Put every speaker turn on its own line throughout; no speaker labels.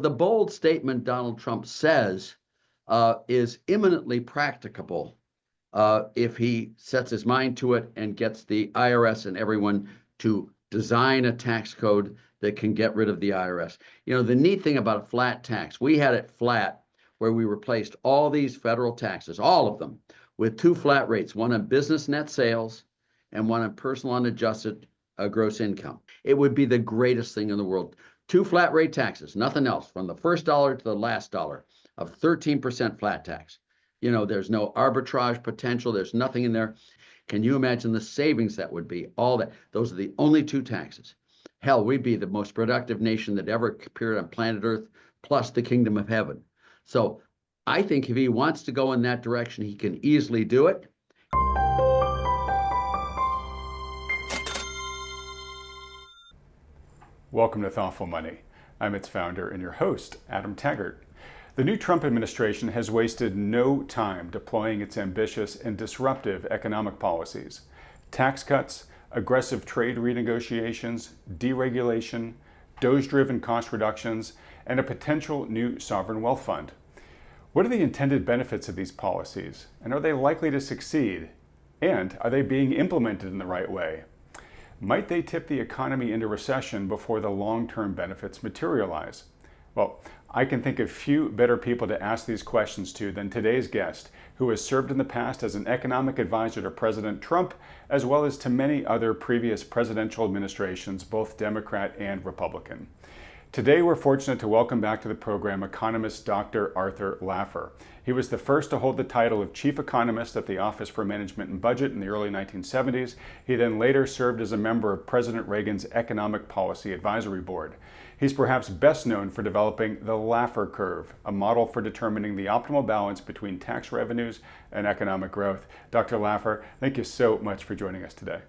The bold statement Donald Trump says is imminently practicable if he sets his mind to it and gets the IRS and everyone to design a tax code that can get rid of the IRS. You know, the neat thing about a flat tax, we had it flat where we replaced all these federal taxes, all of them, with two flat rates, one on business net sales and one on personal unadjusted gross income. It would be the greatest thing in the world. Two flat rate taxes, nothing else, from the first dollar to the last dollar of 13% flat tax. You know, there's no arbitrage potential. There's nothing in there. Can you imagine the savings that would be? All that. Those are the only two taxes. Hell, we'd be the most productive nation that ever appeared on planet Earth, plus the kingdom of heaven. So I think if he wants to go in that direction, he can easily do it.
Welcome to Thoughtful Money. I'm its founder and your host, Adam Taggart. The new Trump administration has wasted no time deploying its ambitious and disruptive economic policies. Tax cuts, aggressive trade renegotiations, deregulation, DOGE-driven cost reductions, and a potential new sovereign wealth fund. What are the intended benefits of these policies, and are they likely to succeed? And are they being implemented in the right way? Might they tip the economy into recession before the long-term benefits materialize? Well, I can think of few better people to ask these questions to than today's guest, who has served in the past as an economic advisor to President Trump, as well as to many other previous presidential administrations, both Democrat and Republican. Today, we're fortunate to welcome back to the program economist Dr. Arthur Laffer. He was the first to hold the title of Chief Economist at the Office for Management and Budget in the early 1970s. He then later served as a member of President Reagan's Economic Policy Advisory Board. He's perhaps best known for developing the Laffer curve, a model for determining the optimal balance between tax revenues and economic growth. Dr. Laffer, thank you so much for joining us today.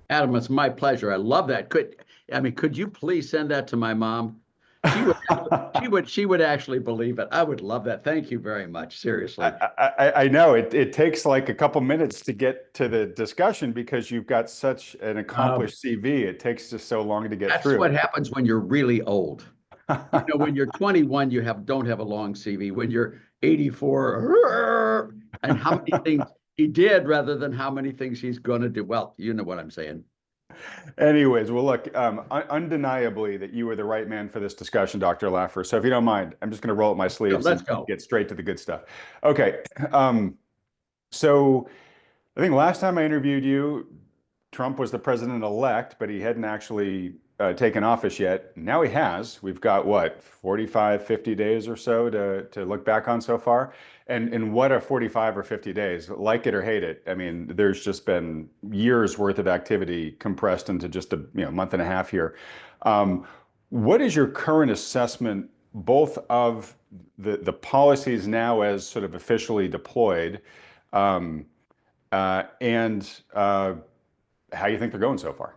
Adam, it's my pleasure. I love that. Could you please send that to my mom? She would actually believe it. I would love that. Thank you very much. Seriously.
I know it takes like a couple minutes to get to the discussion because you've got such an accomplished CV. It takes just so long to get through.
That's what happens when you're really old. You know, when you're 21, you don't have a long CV. When you're 84, and how many things he did rather than how many things he's going to do. Well, you know what I'm saying.
Anyways, well, look, undeniably that you were the right man for this discussion, Dr. Laffer. So if you don't mind, I'm just going to roll up my sleeves
Let's go.
Get straight to the good stuff. Okay. So I think last time I interviewed you, Trump was the president-elect, but he hadn't actually taken office yet. Now he has. We've got, what, 45, 50 days or so to look back on so far? And what a 45 or 50 days, like it or hate it. I mean, there's just been years worth of activity compressed into just a month and a half here. What is your current assessment, both of the policies now as sort of officially deployed, and how you think they're going so far?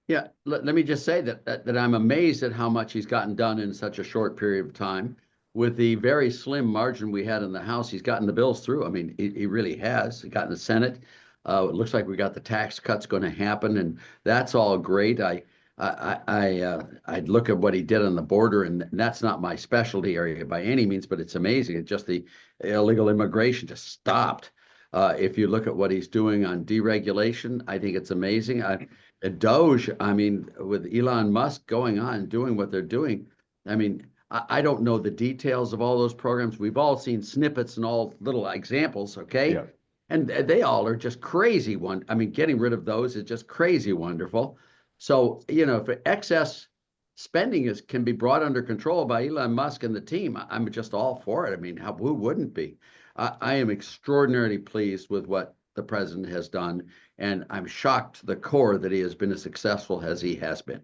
Yeah, let me just say that I'm amazed at how much he's gotten done in such a short period of time. With the very slim margin we had in the House, he's gotten the bills through. I mean, he really has. He got in the Senate. It looks like we got the tax cuts going to happen, and that's all great. I'd look at what he did on the border, and that's not my specialty area by any means, but it's amazing. It's just the illegal immigration just stopped. If you look at what he's doing on deregulation, I think it's amazing. DOGE, I mean, with Elon Musk going on and doing what they're doing, I mean, I don't know the details of all those programs. We've all seen snippets and all little examples, okay?
Yeah.
And they all are just crazy. I mean, getting rid of those is just crazy wonderful. So, you know, if excess spending can be brought under control by Elon Musk and the team, I'm just all for it. I mean, who wouldn't be? I am extraordinarily pleased with what the president has done, and I'm shocked to the core that he has been as successful as he has been.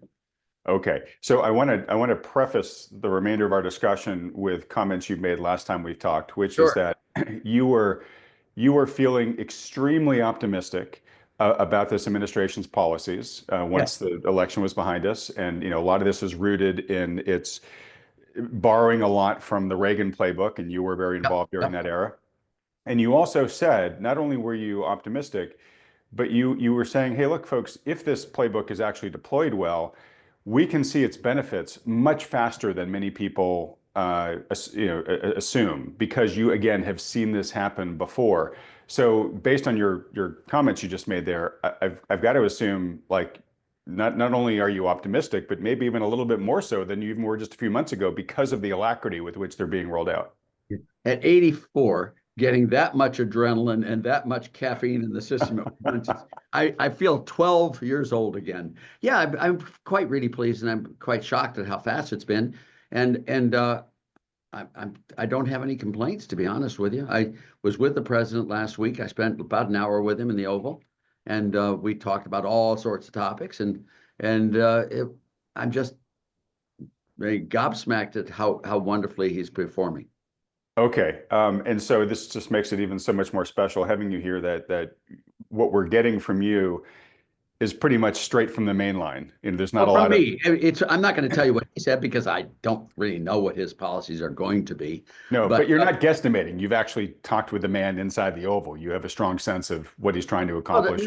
Okay, so I want to preface the remainder of our discussion with comments you made last time we talked, which is that you were feeling extremely optimistic about this administration's policies once the election was behind us, and a lot of this is rooted in its borrowing a lot from the Reagan playbook, and you were very involved during that era. And you also said not only were you optimistic, but you were saying, hey, look, folks, if this playbook is actually deployed well, we can see its benefits much faster than many people assume, because you again have seen this happen before. So based on your comments you just made there, I've got to assume like not only are you optimistic, but maybe even a little bit more so than you even were just a few months ago because of the alacrity with which they're being rolled out.
At 84, getting that much adrenaline and that much caffeine in the system at once, I feel 12 years old again. Yeah, I'm quite really pleased, and I'm quite shocked at how fast it's been. And I don't have any complaints, to be honest with you. I was with the president last week. I spent about an hour with him in the Oval, and we talked about all sorts of topics. I'm just very gobsmacked at how wonderfully he's performing.
Okay, and so this just makes it even so much more special having you here. That what we're getting from you is pretty much straight from the main line. There's not
Well,
a
from
lot of
me, I'm not going to tell you what he said because I don't really know what his policies are going to be.
no,
But
but you're not guesstimating. You've actually talked with the man inside the Oval. You have a strong sense of what he's trying to accomplish.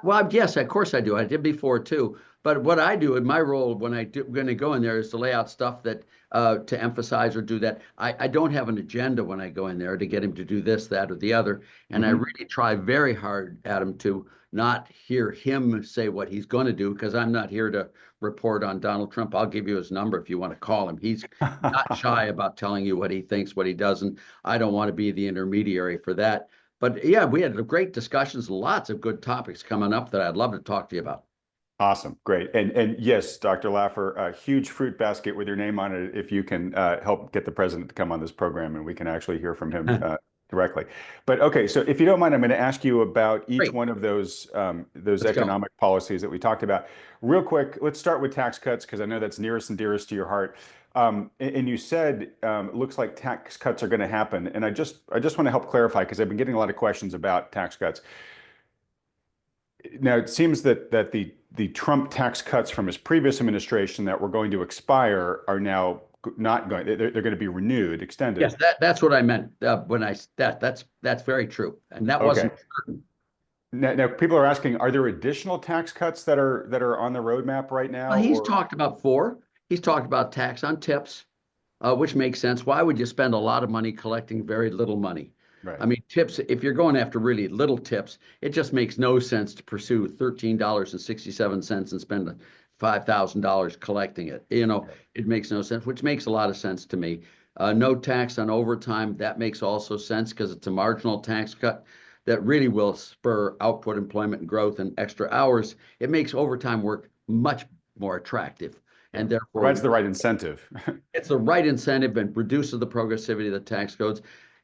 well, yes, of course I do. I did before too. But what I do in my role when going to go in there is to lay out stuff that to emphasize or do that. I don't have an agenda when I go in there to get him to do this, that, or the other. And I really try very hard, Adam, to not hear him say what he's going to do because I'm not here to report on Donald Trump. I'll give you his number if you want to call him. He's not shy about telling you what he thinks, what he doesn't. I don't want to be the intermediary for that. But yeah, we had great discussions, lots of good topics coming up that I'd love to talk to you about.
Awesome, great, and yes, Dr. Laffer, a huge fruit basket with your name on it. If you can help get the president to come on this program, and we can actually hear from him directly. But okay, so if you don't mind, I'm going to ask you about each
Great.
one of those
Let's go.
economic policies that we talked about. Real quick, let's start with tax cuts because I know that's nearest and dearest to your heart. And you said it looks like tax cuts are going to happen, and I just want to help clarify because I've been getting a lot of questions about tax cuts. Now, it seems that the Trump tax cuts from his previous administration that were going to expire are now not going. They're going to be renewed, extended.
Yes, that's what I meant when that's very true, and that
Okay.
wasn't certain.
Now, people are asking, are there additional tax cuts that are on the roadmap right
Well,
now?
he's
Or
talked about four. He's talked about tax on tips, which makes sense. Why would you spend a lot of money collecting very little money?
right,
I mean, tips, if you're going after really little tips, it just makes no sense to pursue $13.67 and spend $5,000 collecting it. It makes no sense, which makes a lot of sense to me. No tax on overtime, that makes also sense because it's a marginal tax cut that really will spur output, employment, and growth and extra hours. It makes overtime work much more attractive.
yeah,
And therefore,
provides the right incentive.
it's the right incentive and reduces the progressivity of the tax codes.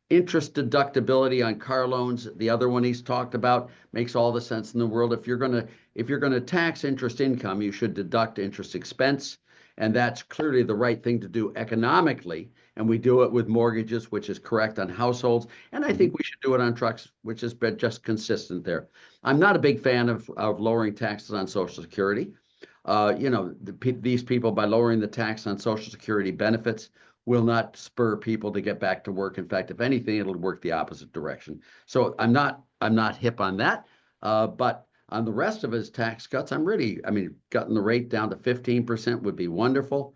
Interest deductibility on car loans, the other one he's talked about, makes all the sense in the world. If you're gonna tax interest income, you should deduct interest expense, and that's clearly the right thing to do economically. And we do it with mortgages, which is correct on households, and I think we should do it on trucks, which has been just consistent there. I'm not a big fan of lowering taxes on Social Security. These people, by lowering the tax on Social Security benefits, will not spur people to get back to work. In fact, if anything, it'll work the opposite direction. So I'm not hip on that. But on the rest of his tax cuts, cutting the rate down to 15% would be wonderful.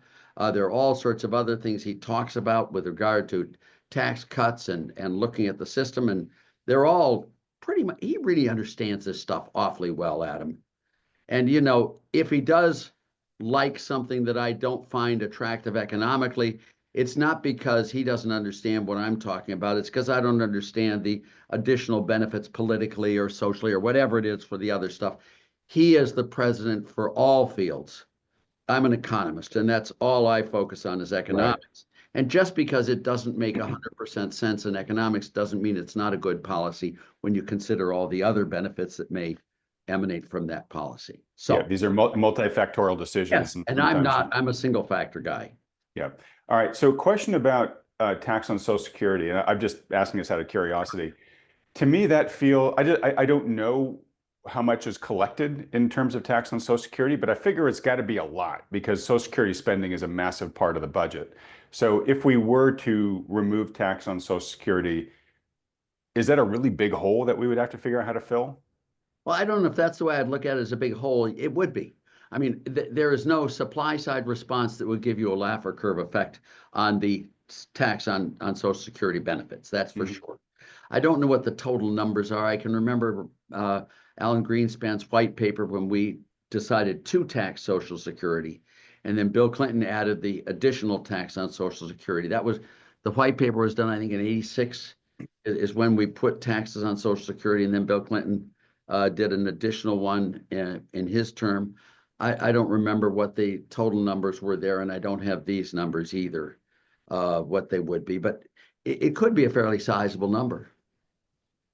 There are all sorts of other things he talks about with regard to tax cuts and looking at the system, and they're all pretty much. He really understands this stuff awfully well, Adam. And if he does like something that I don't find attractive economically, it's not because he doesn't understand what I'm talking about. It's because I don't understand the additional benefits politically or socially or whatever it is for the other stuff. He is the president for all fields. I'm an economist, and that's all I focus on is
Right.
economics. And just because it doesn't make 100% sense in economics doesn't mean it's not a good policy when you consider all the other benefits that may emanate from that policy.
Yeah,
So,
these are multifactorial decisions,
yes,
and
and
sometimes.
I'm a single factor guy.
Yeah. All right. So, question about tax on Social Security, and I'm just asking this out of curiosity. To me, I don't know how much is collected in terms of tax on Social Security, but I figure it's got to be a lot because Social Security spending is a massive part of the budget. So, if we were to remove tax on Social Security, is that a really big hole that we would have to figure out how to fill?
Well, I don't know if that's the way I'd look at it as a big hole. It would be. There is no supply side response that would give you a Laffer curve effect on the tax on Social Security benefits. That's for sure. I don't know what the total numbers are. I can remember Alan Greenspan's white paper when we decided to tax Social Security, and then Bill Clinton added the additional tax on Social Security. That was the white paper was done, I think, in '86 is when we put taxes on Social Security, and then Bill Clinton did an additional one in his term. I don't remember what the total numbers were there, and I don't have these numbers either, what they would be, but it could be a fairly sizable number.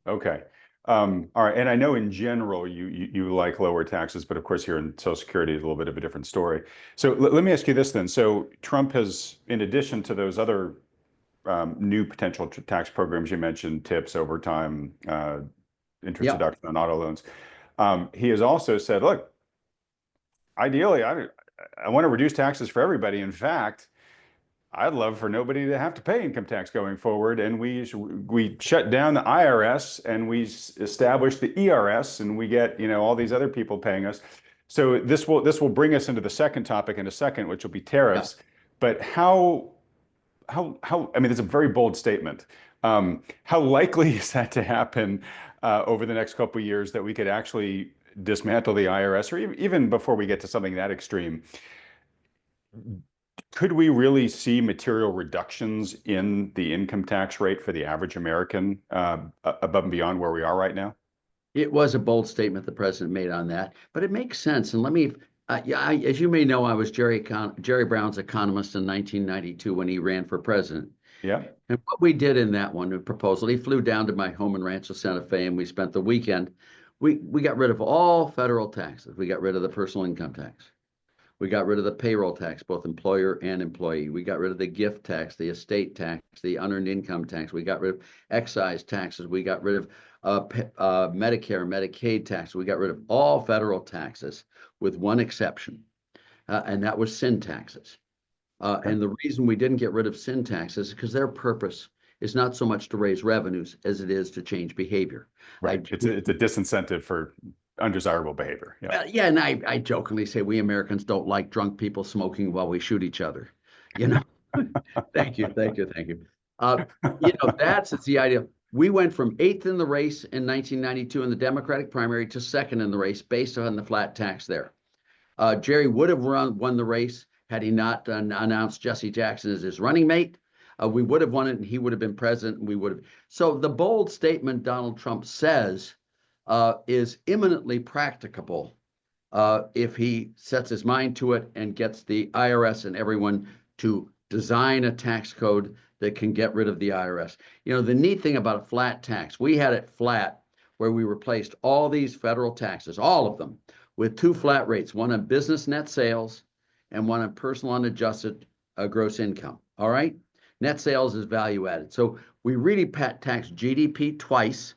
Okay. All right. And I know in general you like lower taxes, but of course here in Social Security is a little bit of a different story. So let me ask you this then. So Trump has, in addition to those other new potential tax programs you mentioned, tips, overtime, interest deduction on auto loans, he has also said, look, ideally, I want to reduce taxes for everybody. In fact, I'd love for nobody to have to pay income tax going forward. And we shut down the IRS and we established the ERS, and we get, all these other people paying us. So this will bring us into the second topic in a second, which will be tariffs. Yeah. But how, I mean, it's a very bold statement. How likely is that to happen over the next couple of years, that we could actually dismantle the IRS, or even before we get to something that extreme? Could we really see material reductions in the income tax rate for the average American above and beyond where we are right now?
It was a bold statement the president made on that, but it makes sense. And let me, as you may know, I was Jerry Brown's economist in 1992 when he ran for president.
Yeah.
And what we did in that one proposal, he flew down to my home in Rancho Santa Fe, and we spent the weekend. We got rid of all federal taxes. We got rid of the personal income tax. We got rid of the payroll tax, both employer and employee. We got rid of the gift tax, the estate tax, the unearned income tax. We got rid of excise taxes. We got rid of Medicare and Medicaid tax. We got rid of all federal taxes with one exception, and that was sin taxes. And the reason we didn't get rid of sin taxes is because their purpose is not so much to raise revenues as it is to change behavior.
Right. It's a disincentive for undesirable behavior.
Yeah. Yeah, and I jokingly say we Americans don't like drunk people smoking while we shoot each other. Thank you. That's the idea. We went from 8th in the race in 1992 in the Democratic primary to 2nd in the race based on the flat tax there. Jerry would have won the race had he not announced Jesse Jackson as his running mate. We would have won it, and he would have been president, and we would have. So the bold statement Donald Trump says is imminently practicable if he sets his mind to it and gets the IRS and everyone to design a tax code that can get rid of the IRS. The neat thing about a flat tax, we had it flat where we replaced all these federal taxes, all of them, with 2 flat rates, one on business net sales and one on personal unadjusted gross income. All right? Net sales is value added. So we really taxed GDP twice.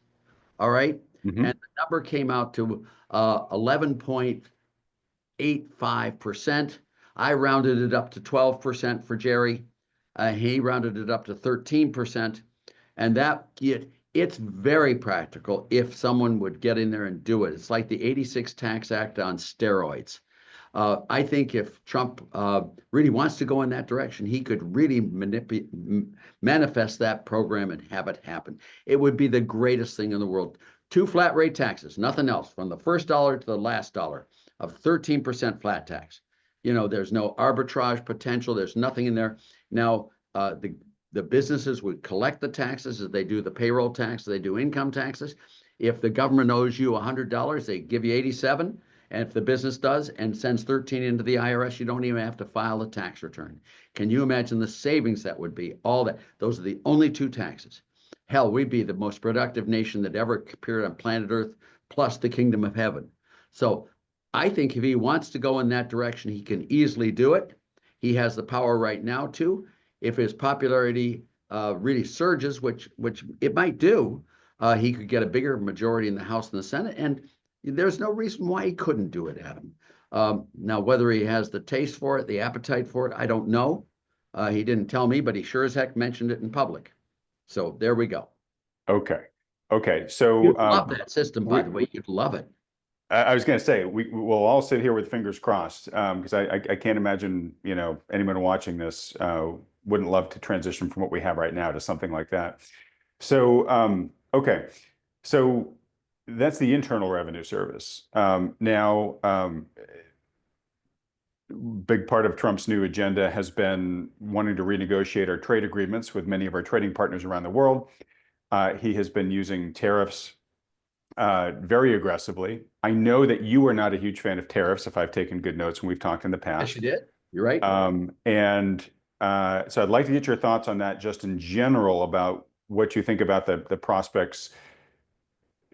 All right? Mm-hmm. And the number came out to 11.85%. I rounded it up to 12% for Jerry. He rounded it up to 13%. And it's very practical if someone would get in there and do it. It's like the '86 Tax Act on steroids. I think if Trump really wants to go in that direction, he could really manifest that program and have it happen. It would be the greatest thing in the world. 2 flat rate taxes, nothing else, from the first dollar to the last dollar of 13% flat tax. There's no arbitrage potential. There's nothing in there. Now, the businesses would collect the taxes as they do the payroll tax, they do income taxes. If the government owes you $100, they give you 87. And if the business does and sends 13 into the IRS, you don't even have to file a tax return. Can you imagine the savings that would be? All that. Those are the only 2 taxes. Hell, we'd be the most productive nation that ever appeared on planet Earth, plus the kingdom of heaven. So I think if he wants to go in that direction, he can easily do it. He has the power right now to. If his popularity really surges, which it might do, he could get a bigger majority in the House and the Senate. And there's no reason why he couldn't do it, Adam. Now, whether he has the taste for it, the appetite for it, I don't know. He didn't tell me, but he sure as heck mentioned it in public. So there we go.
Okay. So
you'd love that system, by the way. You'd love it.
I was going to say we'll all sit here with fingers crossed because I can't imagine anyone watching this wouldn't love to transition from what we have right now to something like that. So, okay. So that's the Internal Revenue Service. Big part of Trump's new agenda has been wanting to renegotiate our trade agreements with many of our trading partners around the world. He has been using tariffs very aggressively. I know that you are not a huge fan of tariffs, if I've taken good notes when we've talked in the past.
Yes, you did. You're right.
So I'd like to get your thoughts on that just in general about what you think about the prospects,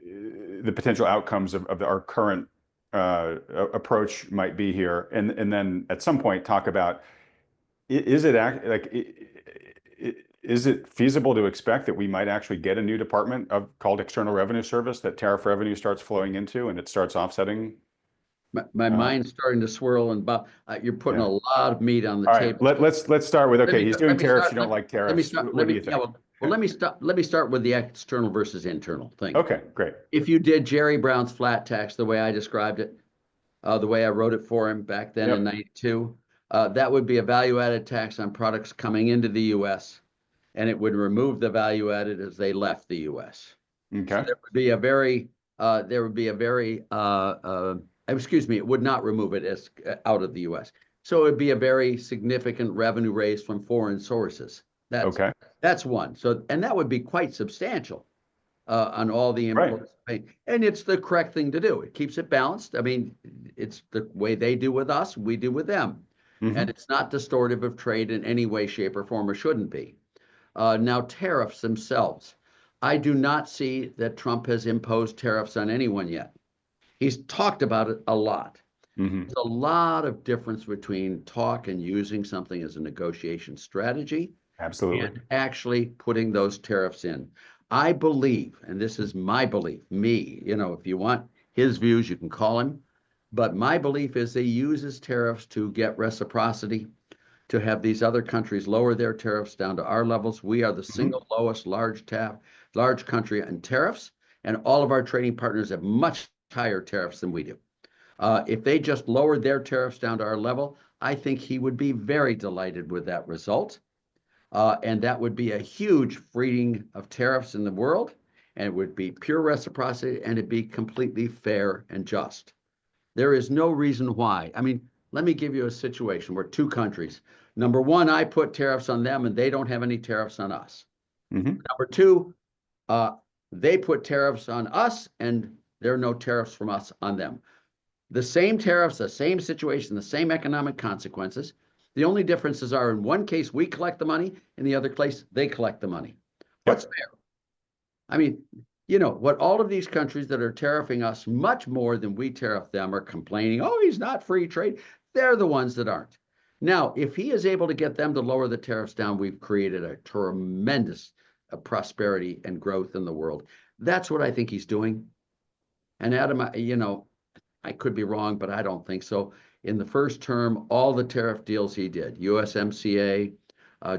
the potential outcomes of our current approach might be here. And then at some point talk about, is it feasible to expect that we might actually get a new department called External Revenue Service that tariff revenue starts flowing into and it starts offsetting?
My mind's starting to swirl, and Bob, you're putting a lot of meat on the table.
Let's start with, okay, he's doing tariffs, you don't like tariffs. What do you think?
Let me start with the external versus internal thing.
Okay, great.
If you did Jerry Brown's flat tax the way I described it, the way I wrote it for him back then in '92, that would be a value-added tax on products coming into the U.S., and it would remove the value added as they left the U.S.
Okay.
So there would be it would not remove it as out of the U.S. So it would be a very significant revenue raise from foreign sources. That's one. So, and that would be quite substantial on all the imports. Right. And it's the correct thing to do. It keeps it balanced. I mean, it's the way they do with us, we do with them. Mm-hmm. And it's not distortive of trade in any way, shape, or form, or shouldn't be. Now, tariffs themselves. I do not see that Trump has imposed tariffs on anyone yet. He's talked about it a lot. Mm-hmm. There's a lot of difference between talk and using something as a negotiation strategy.
Absolutely.
And actually putting those tariffs in. I believe, and this is my belief, if you want his views, you can call him. But my belief is he uses tariffs to get reciprocity, to have these other countries lower their tariffs down to our levels. We are the single lowest large country in tariffs, and all of our trading partners have much higher tariffs than we do. If they just lowered their tariffs down to our level, I think he would be very delighted with that result. And that would be a huge freeing of tariffs in the world, and it would be pure reciprocity, and it'd be completely fair and just. There is no reason why. I mean, let me give you a situation where two countries, number one, I put tariffs on them and they don't have any tariffs on us. Mm-hmm. Number two, they put tariffs on us and there are no tariffs from us on them. The same tariffs, the same situation, the same economic consequences. The only differences are in one case we collect the money, in the other case they collect the money. What's fair? I mean, what all of these countries that are tariffing us much more than we tariff them are complaining, oh, he's not free trade. They're the ones that aren't. Now, if he is able to get them to lower the tariffs down, we've created a tremendous prosperity and growth in the world. That's what I think he's doing. And Adam, I could be wrong, but I don't think so. In the first term, all the tariff deals he did, USMCA,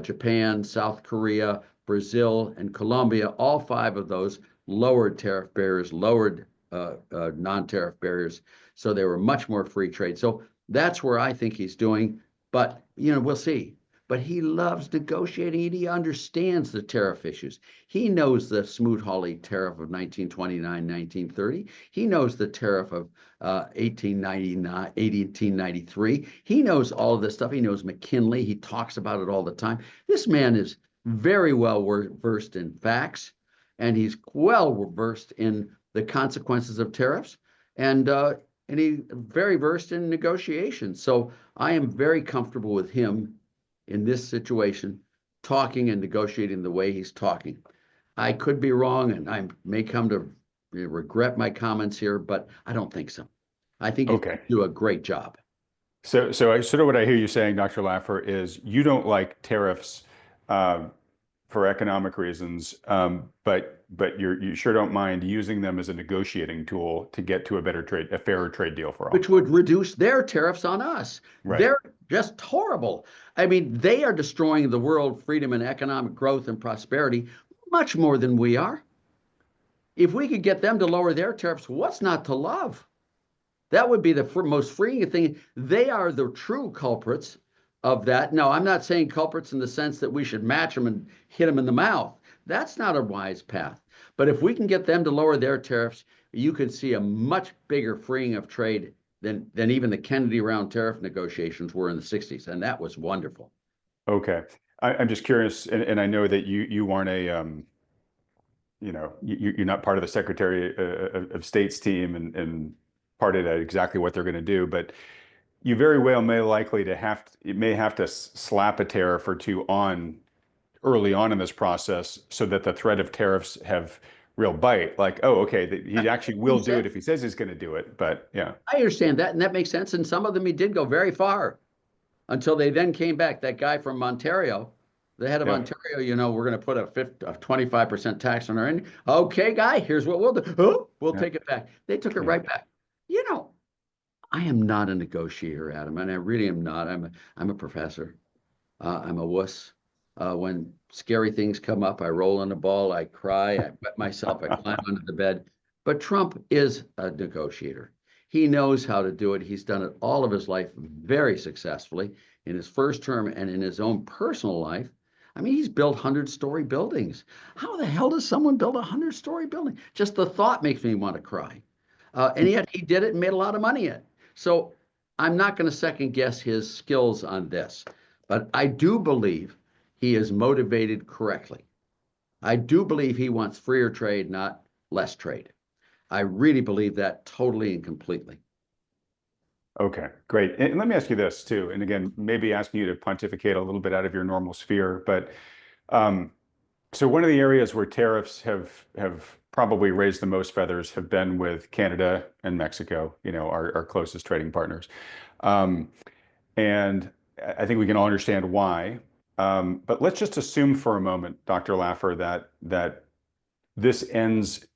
Japan, South Korea, Brazil, and Colombia, all five of those lowered tariff barriers, lowered non-tariff barriers. So they were much more free trade. So that's where I think he's doing. But, we'll see. But he loves negotiating and he understands the tariff issues. He knows the Smoot-Hawley tariff of 1929, 1930. He knows the tariff of 1893. He knows all of this stuff. He knows McKinley. He talks about it all the time. This man is very well versed in facts, and he's well versed in the consequences of tariffs, and he's very versed in negotiations. So I am very comfortable with him in this situation, talking and negotiating the way he's talking. I could be wrong, and I may come to regret my comments here, but I don't think so. I think he's going to do a great job.
So sort of what I hear you saying, Dr. Laffer, is you don't like tariffs for economic reasons, but you sure don't mind using them as a negotiating tool to get to a fairer trade deal for all.
Which would reduce their tariffs on us. Right. They're just horrible. I mean, they are destroying the world, freedom and economic growth and prosperity much more than we are. If we could get them to lower their tariffs, what's not to love? That would be the most freeing thing. They are the true culprits of that. No, I'm not saying culprits in the sense that we should match them and hit them in the mouth. That's not a wise path. But if we can get them to lower their tariffs, you could see a much bigger freeing of trade than even the Kennedy round tariff negotiations were in the 60s. And that was wonderful.
Okay. I'm just curious, and I know that you aren't you're not part of the Secretary of State's team and part of that exactly what they're going to do, but you very well may likely have to slap a tariff or two on early on in this process so that the threat of tariffs have real bite. Like, oh, okay, he actually will do it if he says he's going to do it. But yeah,
I understand that, and that makes sense. And some of them he did go very far until they then came back. That guy from Ontario, the head of Ontario, we're going to put a 25% tax on our end. Okay, guy, here's what we'll do. Oh, we'll take it back. They took it right back. I am not a negotiator, Adam, and I really am not. I'm a professor. I'm a wuss. When scary things come up, I roll in a ball, I cry, I wet myself, I climb under the bed. But Trump is a negotiator. He knows how to do it. He's done it all of his life very successfully in his first term and in his own personal life. I mean, he's built 100-story buildings. How the hell does someone build a 100-story building? Just the thought makes me want to cry. And yet he did it and made a lot of money at it. So I'm not going to second guess his skills on this, but I do believe he is motivated correctly. I do believe he wants freer trade, not less trade. I really believe that totally and completely.
Okay, great. And let me ask you this too. And again, maybe asking you to pontificate a little bit out of your normal sphere, but so one of the areas where tariffs have probably raised the most feathers have been with Canada and Mexico, our closest trading partners. And I think we can all understand why. But let's just assume for a moment, Dr. Laffer, that this ends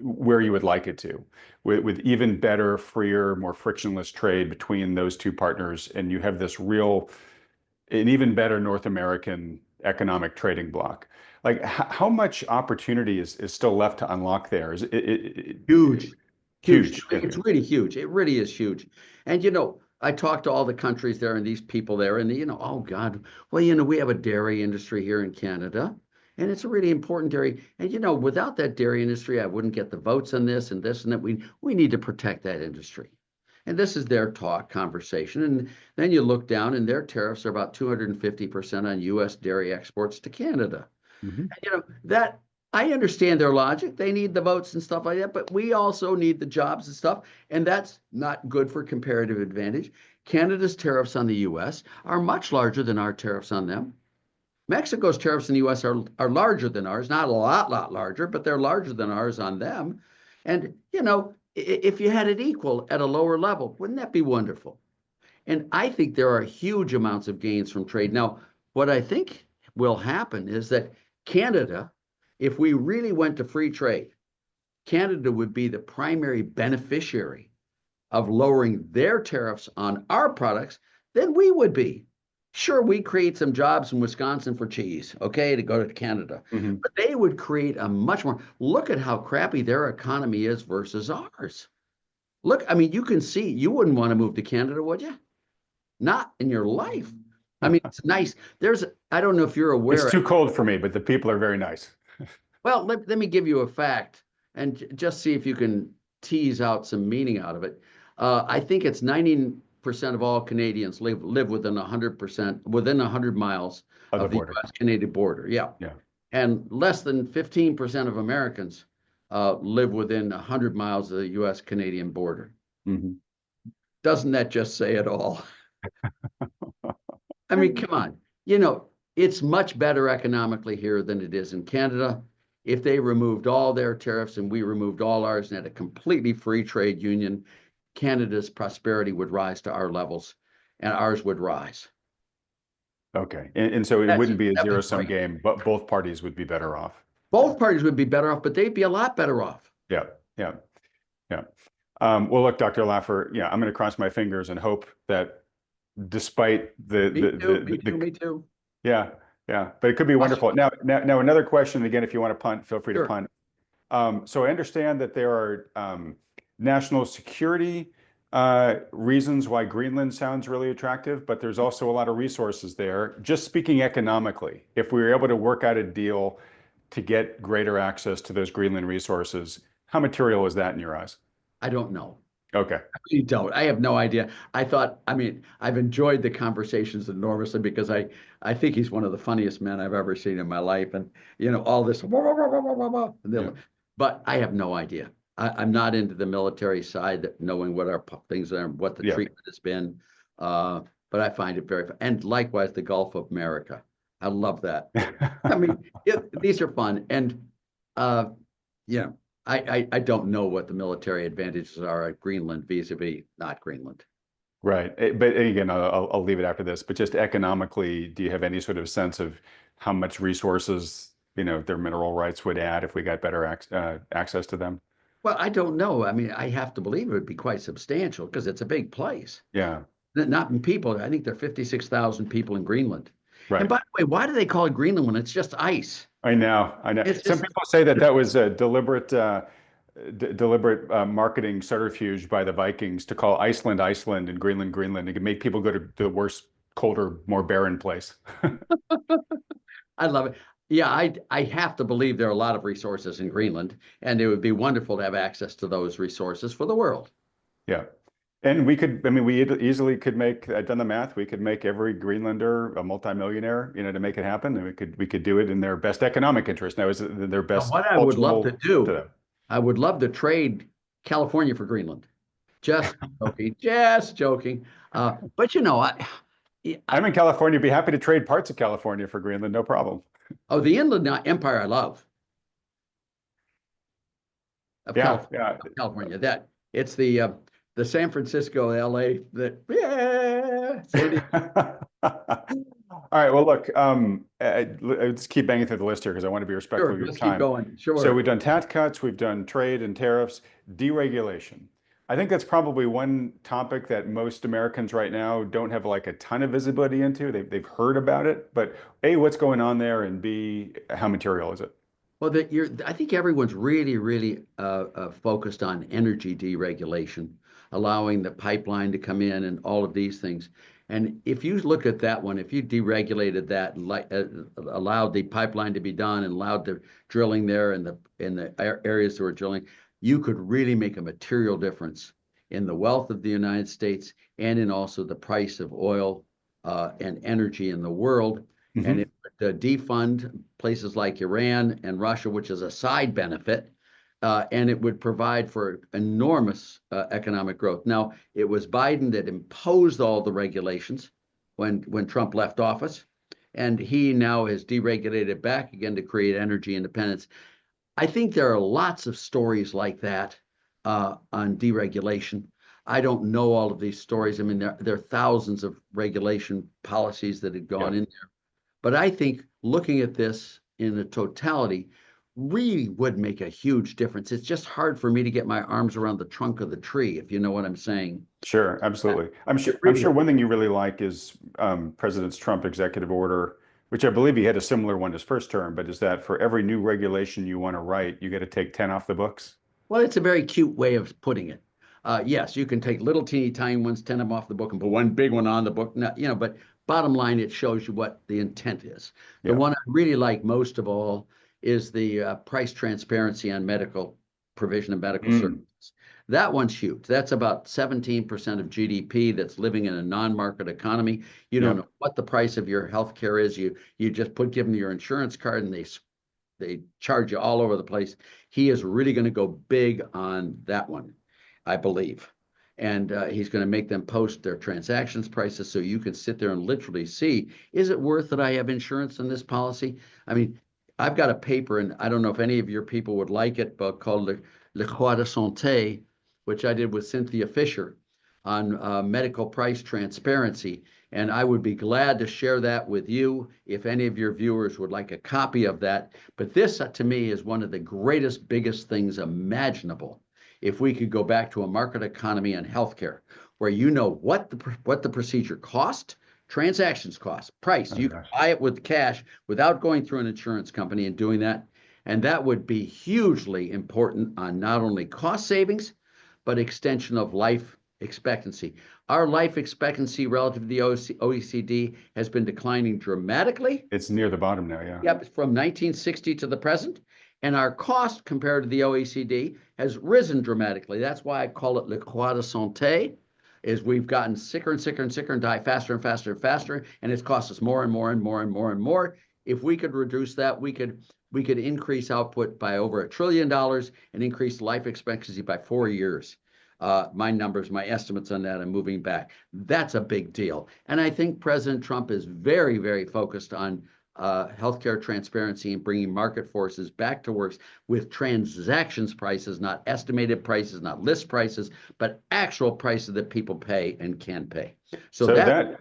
where you would like it to, with even better, freer, more frictionless trade between those two partners, and you have an even better North American economic trading bloc. Like, how much opportunity is still left to unlock there? Is it
huge?
Huge.
It's really huge. It really is huge. And I talked to all the countries there and these people there, and oh God, well, we have a dairy industry here in Canada, and it's a really important dairy. And without that dairy industry, I wouldn't get the votes on this and this and that. We need to protect that industry. And this is their conversation. And then you look down, and their tariffs are about 250% on U.S. dairy exports to Canada.
Mm-hmm.
And, that I understand their logic. They need the votes and stuff like that, but we also need the jobs and stuff. And that's not good for comparative advantage. Canada's tariffs on the U.S. are much larger than our tariffs on them. Mexico's tariffs in the U.S. are larger than ours, not a lot larger, but they're larger than ours on them. And, if you had it equal at a lower level, wouldn't that be wonderful? And I think there are huge amounts of gains from trade. Now, what I think will happen is that Canada, if we really went to free trade, Canada would be the primary beneficiary of lowering their tariffs on our products than we would be. Sure, we create some jobs in Wisconsin for cheese, okay, to go to Canada.
Mm-hmm.
But they would create a much more, look at how crappy their economy is versus ours. Look, I mean, you can see, you wouldn't want to move to Canada, would you? Not in your life. I mean, it's nice. I don't know if you're aware.
It's too cold for me, but the people are very nice.
Well, let me give you a fact and just see if you can tease out some meaning out of it. I think it's 90% of all Canadians live within 100 miles of the U.S.-Canadian border. Yeah. And less than 15% of Americans live within 100 miles of the U.S.-Canadian border.
Mm-hmm.
Doesn't that just say it all? I mean, come on. It's much better economically here than it is in Canada. If they removed all their tariffs and we removed all ours and had a completely free trade union, Canada's prosperity would rise to our levels and ours would rise.
Okay. And so it wouldn't be a zero-sum game, but both parties would be better off.
Both parties would be better off, but they'd be a lot better off.
Yeah. Well, look, Dr. Laffer, I'm going to cross my fingers and hope that despite
Me too.
Yeah. But it could be wonderful. Now, another question, again, if you want to punt, feel free to punt. So I understand that there are national security Reasons why Greenland sounds really attractive, but there's also a lot of resources there. Just speaking economically, if we were able to work out a deal to get greater access to those Greenland resources, how material is that in your eyes?
I don't know.
Okay.
I really don't. I have no idea. I mean, I've enjoyed the conversations enormously because I think he's one of the funniest men I've ever seen in my life. And, all this,
Yeah.
but I have no idea. I'm not into the military side, knowing what our things are, what the
Yeah.
treatment has been. But I find it very fun. And likewise, the Gulf of America. I love that. I mean, these are fun. And, uh, yeah, I don't know what the military advantages are at Greenland vis-a-vis not Greenland.
Right. But again, I'll leave it after this. But just economically, do you have any sort of sense of how much resources, their mineral rights would add if we got better access to them?
Well, I don't know. I mean, I have to believe it would be quite substantial because it's a big place.
Yeah.
Not in people. I think there are 56,000 people in Greenland. And
Right.
by the way, why do they call it Greenland when it's just ice?
I know. I know.
It's
Some
just
people say that that was a deliberate marketing subterfuge by the Vikings to call Iceland Iceland and Greenland Greenland. It could make people go to the worse, colder, more barren place.
I love it. Yeah, I have to believe there are a lot of resources in Greenland, and it would be wonderful to have access to those resources for the world.
Yeah. And we could, I mean, we easily could make, I've done the math, we could make every Greenlander a multimillionaire, to make it happen. And we could do it in their best economic interest. Now, is it their
Now,
best
what I would love to
cultural to
do,
them?
I would love to trade California for Greenland. Just joking, just joking. But
I'm in California, be happy to trade parts of California for Greenland, no problem.
oh, the Inland Empire I love of
Yeah, yeah.
California. That it's the San Francisco, LA, that yeah, San Diego.
All right. Well, look, let's keep banging through the list here because I want to be respectful
Sure,
of your
let's keep
time.
going.
So
Sure.
we've done tax cuts, we've done trade and tariffs, deregulation. I think that's probably one topic that most Americans right now don't have like a ton of visibility into. They've heard about it, but A, what's going on there, and B, how material is it?
Well, I think everyone's really, really focused on energy deregulation, allowing the pipeline to come in and all of these things. And if you look at that one, if you deregulated that, like allowed the pipeline to be done and allowed the drilling there and the areas that were drilling, you could really make a material difference in the wealth of the United States and in also the price of oil and energy in the world. And
Hmm.
it would defund places like Iran and Russia, which is a side benefit, and it would provide for enormous economic growth. Now, it was Biden that imposed all the regulations when Trump left office, and he now has deregulated back again to create energy independence. I think there are lots of stories like that on deregulation. I don't know all of these stories. I mean, there are thousands of regulation policies that had
Yeah.
gone in there. But I think looking at this in the totality really would make a huge difference. It's just hard for me to get my arms around the trunk of the tree, if you know what I'm saying.
Sure, absolutely. I'm sure.
It
I'm
really,
sure one thing you really like is President Trump executive order, which I believe he had a similar one his first term. But is that for every new regulation you want to write, you got to take 10 off the books?
well, it's a very cute way of putting it. Yes, you can take little teeny tiny ones, 10 of them off the book and put one big one on the book. No, but bottom line, it shows you what the intent is. The
Yeah.
one I really like most of all is the price transparency on medical provision and medical
Mm,
services. That one's huge. That's about 17% of GDP that's living in a non-market economy. You don't
yep.
know what the price of your health care is. You just give them your insurance card and they charge you all over the place. He is really going to go big on that one, I believe. And he's going to make them post their transactions prices so you can sit there and literally see, is it worth that I have insurance in this policy? I mean, I've got a paper, and I don't know if any of your people would like it, but called Le Croix de Santé, which I did with Cynthia Fisher on medical price transparency. And I would be glad to share that with you if any of your viewers would like a copy of that. But this, to me, is one of the greatest, biggest things imaginable. If we could go back to a market economy on healthcare, where you know what the procedure cost, transactions cost, price.
Oh
You can
gosh.
buy it with cash without going through an insurance company and doing that. And that would be hugely important on not only cost savings, but extension of life expectancy. Our life expectancy relative to the OECD has been declining dramatically.
It's near the bottom now, yeah.
Yep, from 1960 to the present. And our cost compared to the OECD has risen dramatically. That's why I call it le croix de santé, is we've gotten sicker and sicker and sicker and die faster and faster and faster, and it's cost us more and more and more and more and more. If we could reduce that, we could increase output by over $1 trillion and increase life expectancy by 4 years. My numbers, my estimates on that, I'm moving back. That's a big deal. And I think President Trump is very, very focused on healthcare transparency and bringing market forces back to work with transactions prices, not estimated prices, not list prices, but actual prices that people pay and can pay.
So that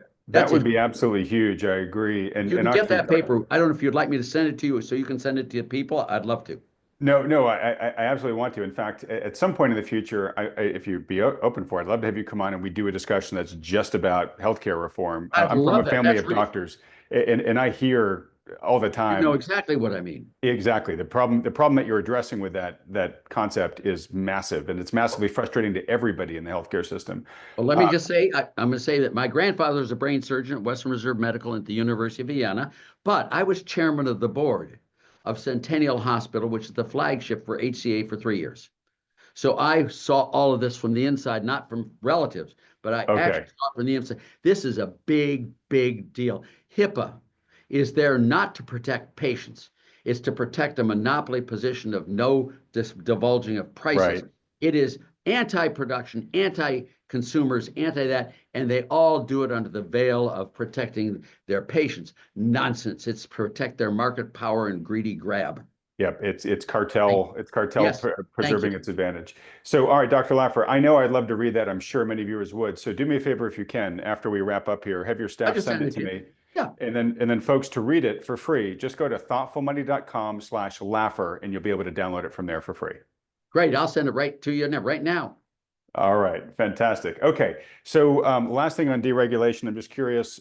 would be absolutely huge. I agree.
And you can get that paper. I don't know if you'd like me to send it to you so you can send it to people. I'd love to.
No, I absolutely want to. In fact, at some point in the future, if you'd be open for it, I'd love to have you come on and we do a discussion that's just about healthcare reform. I'm from a family of doctors, and I hear all the time.
You know exactly what I mean.
Exactly. The problem that you're addressing with that concept is massive, and it's massively frustrating to everybody in the healthcare system.
Well, let me just say, I'm going to say that my grandfather was a brain surgeon at Western Reserve Medical at the University of Vienna, but I was chairman of the board of Centennial Hospital, which is the flagship for HCA for 3 years. So I saw all of this from the inside, not from relatives, but I actually saw it from the inside. This is a big, big deal. HIPAA is there not to protect patients. It's to protect a monopoly position of no divulging of prices. Right. It is anti-production, anti-consumers, anti-that, and they all do it under the veil of protecting their patients. Nonsense. It's protect their market power and greedy grab.
Yep, it's cartel. It's cartel yes. Preserving its advantage. So, all right, Dr. Laffer, I know I'd love to read that. I'm sure many viewers would. So do me a favor if you can, after we wrap up here, have your staff send it to me.
Yeah.
And then folks, to read it for free, just go to thoughtfulmoney.com/Laffer and you'll be able to download it from there for free.
Great. I'll send it right to you right now.
All right. Fantastic. Okay. So last thing on deregulation, I'm just curious,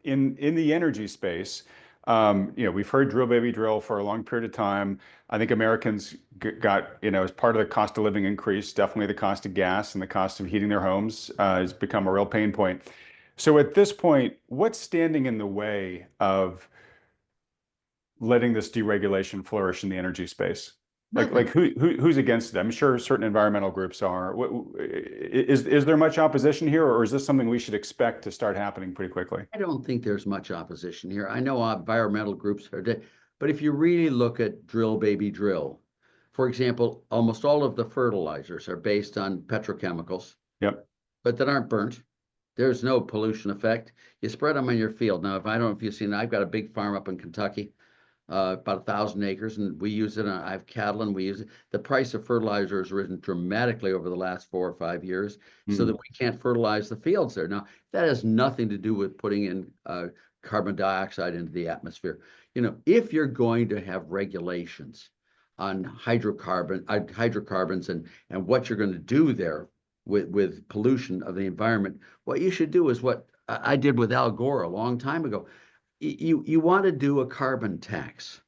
in the energy space, we've heard drill baby drill for a long period of time. I think Americans got, as part of the cost of living increase, definitely the cost of gas and the cost of heating their homes has become a real pain point. So at this point, what's standing in the way of letting this deregulation flourish in the energy space? Like who's against it? I'm sure certain environmental groups are. Is there much opposition here, or is this something we should expect to start happening pretty quickly?
I don't think there's much opposition here. I know environmental groups are, but if you really look at drill baby drill, for example, almost all of the fertilizers are based on petrochemicals.
Yep.
But that aren't burnt. There's no pollution effect. You spread them on your field. Now, I don't know if you've seen, I've got a big farm up in Kentucky, about 1,000 acres, and we use it. I have cattle, and we use it. The price of fertilizer has risen dramatically over the last 4 or 5 years, so that we can't fertilize the fields there. Now, that has nothing to do with putting in carbon dioxide into the atmosphere. If you're going to have regulations on hydrocarbons and what you're going to do there with pollution of the environment, what you should do is what I did with Al Gore a long time ago. You want to do a carbon tax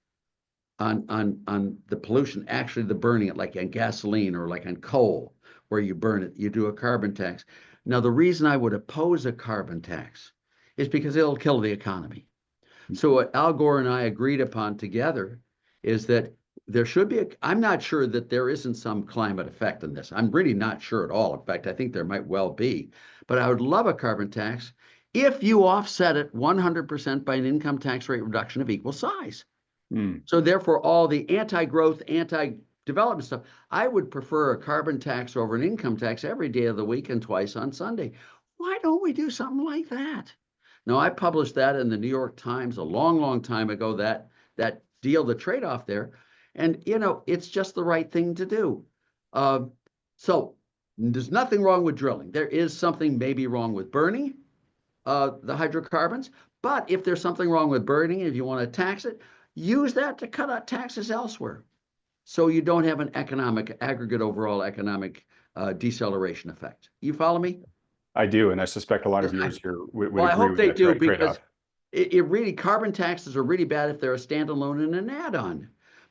on the pollution, actually the burning it, like on gasoline or like on coal, where you burn it, you do a carbon tax. Now, the reason I would oppose a carbon tax is because it'll kill the economy. So what Al Gore and I agreed upon together is that there should be I'm not sure that there isn't some climate effect in this. I'm really not sure at all. In fact, I think there might well be, but I would love a carbon tax if you offset it 100% by an income tax rate reduction of equal size. So therefore, all the anti-growth, anti-development stuff, I would prefer a carbon tax over an income tax every day of the week and twice on Sunday. Why don't we do something like that? Now, I published that in the New York Times a long, long time ago, that deal, the trade-off there. And, it's just the right thing to do. So there's nothing wrong with drilling. There is something maybe wrong with burning the hydrocarbons. But if there's something wrong with burning, if you want to tax it, use that to cut out taxes elsewhere. So you don't have an aggregate overall economic deceleration effect. You follow me?
I do. And I suspect a lot of viewers here would agree with that.
Well, I hope they do, because it really, carbon taxes are really bad if they're a standalone and an add-on.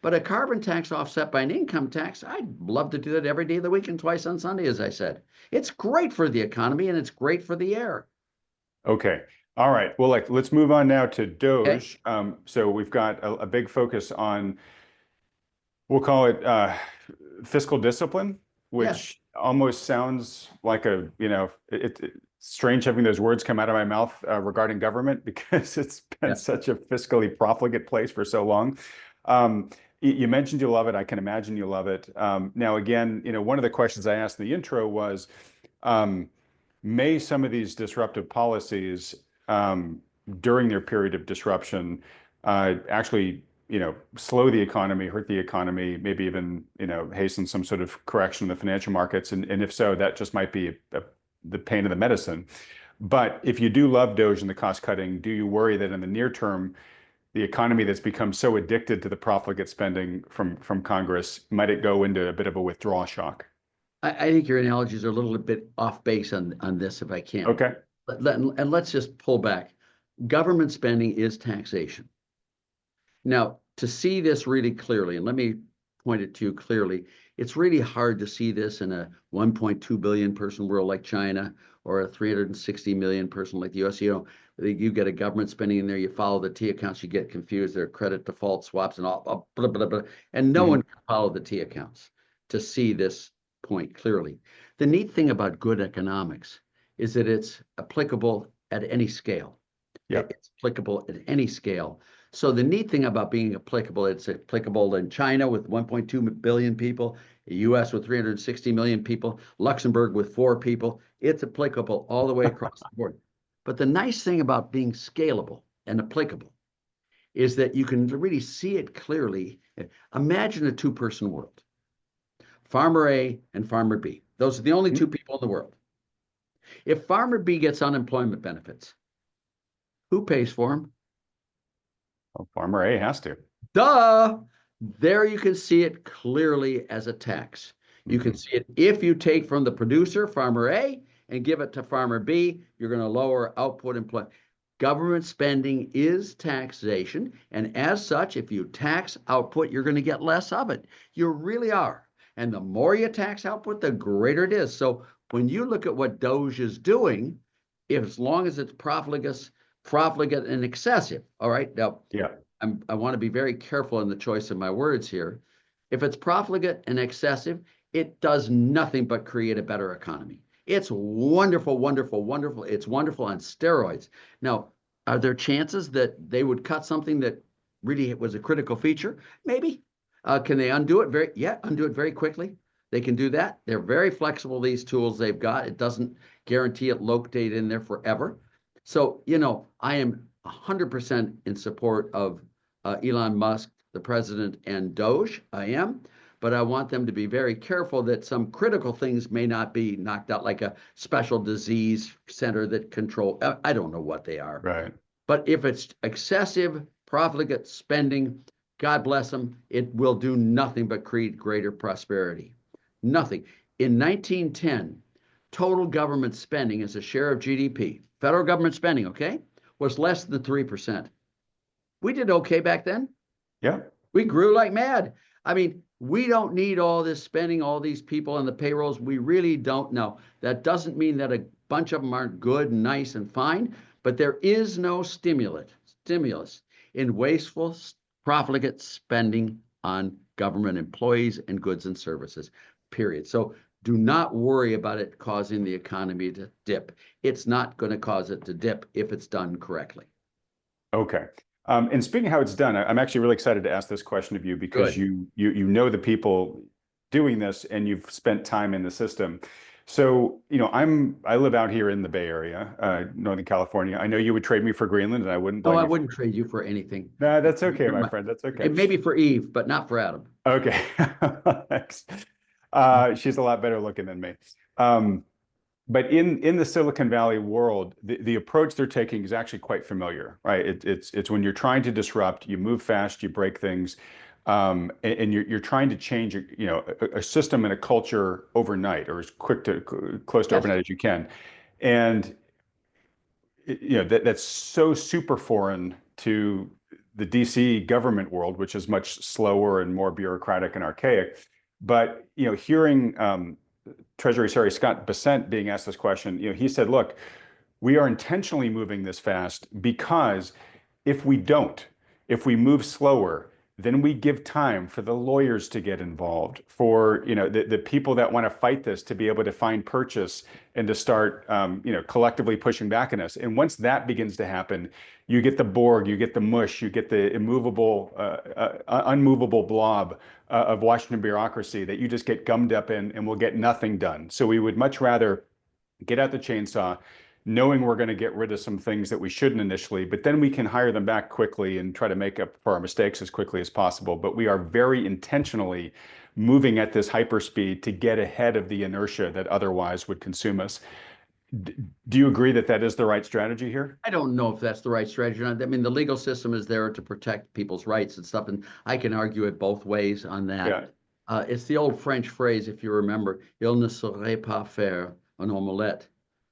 But a carbon tax offset by an income tax, I'd love to do that every day of the week and twice on Sunday, as I said. It's great for the economy and it's great for the air.
Okay. All right. Well, let's move on now to
Okay.
DOGE. So we've got a big focus on, we'll call it fiscal discipline,
Yes.
which almost sounds like it's strange having those words come out of my mouth regarding government because it's been
Yeah.
such a fiscally profligate place for so long. You mentioned you love it. I can imagine you love it. Now, again, one of the questions I asked in the intro was, um, may some of these disruptive policies during their period of disruption actually slow the economy, hurt the economy, maybe even, hasten some sort of correction in the financial markets. And if so, that just might be the pain of the medicine. But if you do love DOGE and the cost cutting, do you worry that in the near term, the economy that's become so addicted to the profligate spending from Congress, might it go into a bit of a withdrawal shock?
I think your analogies are a little bit off base on this, if I can.
Okay.
And let's just pull back. Government spending is taxation. Now, to see this really clearly, and let me point it to you clearly, it's really hard to see this in a 1.2 billion person world like China or a 360 million person like the US. You get a government spending in there, you follow the T accounts, you get confused, there are credit default swaps and all, blah, blah, blah, and no one can follow the T accounts to see this point clearly. The neat thing about good economics is that it's applicable at any scale.
Yeah.
It's applicable at any scale. So the neat thing about being applicable, it's applicable in China with 1.2 billion people, the US with 360 million people, Luxembourg with 4 people. It's applicable all the way across the board. But the nice thing about being scalable and applicable is that you can really see it clearly. Imagine a two-person world. Farmer A and Farmer B. Those are the only two people in the world. If Farmer B gets unemployment benefits, who pays for him?
Well, Farmer A has to.
Duh! There you can see it clearly as a tax. You can see it if you take from the producer, Farmer A, and give it to Farmer B, you're going to lower output employment. Government spending is taxation, and as such, if you tax output, you're going to get less of it. You really are. And the more you tax output, the greater it is. So when you look at what DOGE is doing, if as long as it's profligate and excessive, all right? Now,
Yeah.
I want to be very careful in the choice of my words here. If it's profligate and excessive, it does nothing but create a better economy. It's wonderful, wonderful, wonderful. It's wonderful on steroids. Now, are there chances that they would cut something that really was a critical feature? Maybe. Can they undo it? Undo it very quickly. They can do that. They're very flexible, these tools they've got. It doesn't guarantee it locate in there forever. So, I am 100% in support of Elon Musk, the president, and DOGE. I am. But I want them to be very careful that some critical things may not be knocked out, like a special disease center that control. I don't know what they are.
Right.
But if it's excessive, profligate spending, God bless them, it will do nothing but create greater prosperity. Nothing. In 1910, total government spending as a share of GDP, federal government spending, okay, was less than 3%. We did okay back then.
Yeah.
We grew like mad. I mean, we don't need all this spending, all these people on the payrolls. We really don't know. That doesn't mean that a bunch of them aren't good and nice and fine, but there is no stimulus in wasteful, profligate spending on government employees and goods and services, period. So do not worry about it causing the economy to dip. It's not going to cause it to dip if it's done correctly.
Okay. And speaking of how it's done, I'm actually really excited to ask this question of you because
Good.
you know the people doing this and you've spent time in the system. So, I live out here in the Bay Area, Northern California. I know you would trade me for Greenland and I wouldn't
No,
blame
I
you.
wouldn't trade you for anything.
No, that's okay, my friend. That's okay.
Maybe for Eve, but not for Adam.
Okay. Thanks. She's a lot better looking than me. But in the Silicon Valley world, the approach they're taking is actually quite familiar, right? It's when you're trying to disrupt, you move fast, you break things, and you're trying to change a system and a culture overnight, or as close to
Yes.
overnight as you can, and that's so super foreign to the DC government world, which is much slower and more bureaucratic and archaic. But hearing Treasury Secretary Scott Bessent being asked this question, he said, "Look, we are intentionally moving this fast because if we don't, if we move slower, then we give time for the lawyers to get involved, for the people that want to fight this to be able to find purchase and to start collectively pushing back on us. And once that begins to happen, you get the Borg, you get the mush, you get the unmovable blob of Washington bureaucracy that you just get gummed up in and will get nothing done. So we would much rather get out the chainsaw, knowing we're going to get rid of some things that we shouldn't initially, but then we can hire them back quickly and try to make up for our mistakes as quickly as possible. But we are very intentionally moving at this hyperspeed to get ahead of the inertia that otherwise would consume us." Do you agree that that is the right strategy here?
I don't know if that's the right strategy or not. I mean, the legal system is there to protect people's rights and stuff, and I can argue it both ways on that.
Yeah.
It's the old French phrase, if you remember, "Il ne saurait pas faire un omelette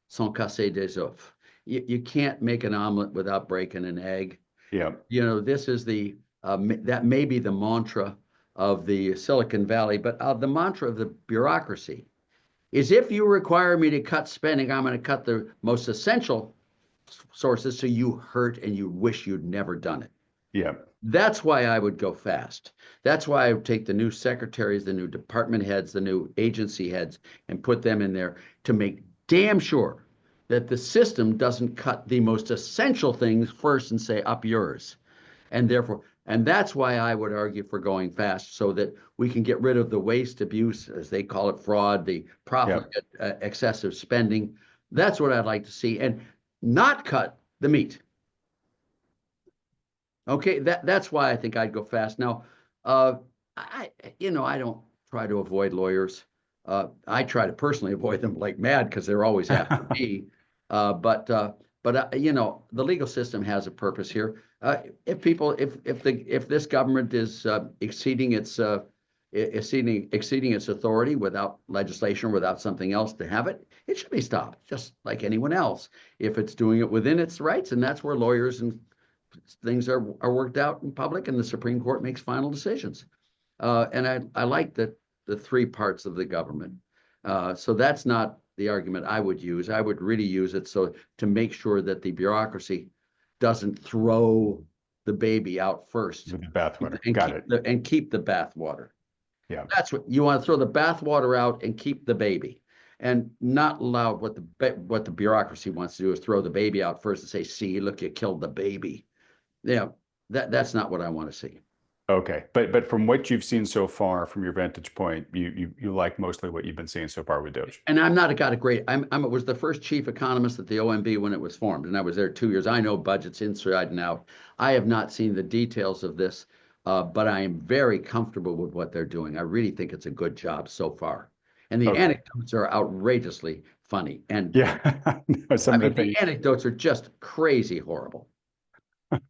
sans casser des œufs." You can't make an omelet without breaking an egg.
Yeah.
This is that may be the mantra of the Silicon Valley, but the mantra of the bureaucracy is, if you require me to cut spending, I'm going to cut the most essential sources so you hurt and you wish you'd never done it.
Yeah.
That's why I would go fast. That's why I would take the new secretaries, the new department heads, the new agency heads, and put them in there to make damn sure that the system doesn't cut the most essential things first and say, "Up yours." And that's why I would argue for going fast, so that we can get rid of the waste, abuse, as they call it, fraud, the profligate, excessive spending. That's what I'd like to see, and not cut the meat. Okay, that's why I think I'd go fast. Now, I don't try to avoid lawyers. I try to personally avoid them like mad because they're always after me. But the legal system has a purpose here. If this government is exceeding its authority without legislation, without something else to have it, it should be stopped, just like anyone else. If it's doing it within its rights, and that's where lawyers and things are worked out in public, and the Supreme Court makes final decisions. And I like the three parts of the government. So that's not the argument I would use. I would really use it to make sure that the bureaucracy doesn't throw the baby out first.
With the bathwater.
And keep the bathwater.
Yeah.
That's what you want, to throw the bathwater out and keep the baby, and not allow what the bureaucracy wants to do is throw the baby out first and say, "See, look, you killed the baby." Yeah, that's not what I want to see.
Okay, but from what you've seen so far, from your vantage point, you like mostly what you've been seeing so far with DOGE.
And I'm not got a great. I was the first chief economist at the OMB when it was formed, and I was there 2 years. I know budgets inside and out. I have not seen the details of this, but I am very comfortable with what they're doing. I really think it's a good job so far, and the anecdotes are outrageously funny. And
yeah,
the anecdotes are just crazy horrible.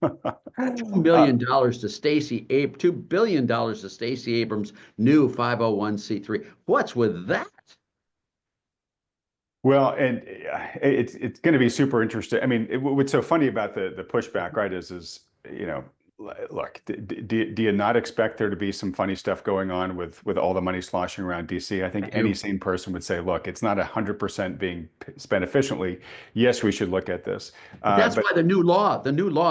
$2 billion to Stacey Abrams, $2 billion to Stacey Abrams' new 501c3. What's with that?
Well, and it's going to be super interesting. I mean, what's so funny about the pushback, right, is look, do you not expect there to be some funny stuff going on with all the money sloshing around DC? I think any sane person would say, look, it's not 100% being spent efficiently. Yes, we should look at this.
That's why the new law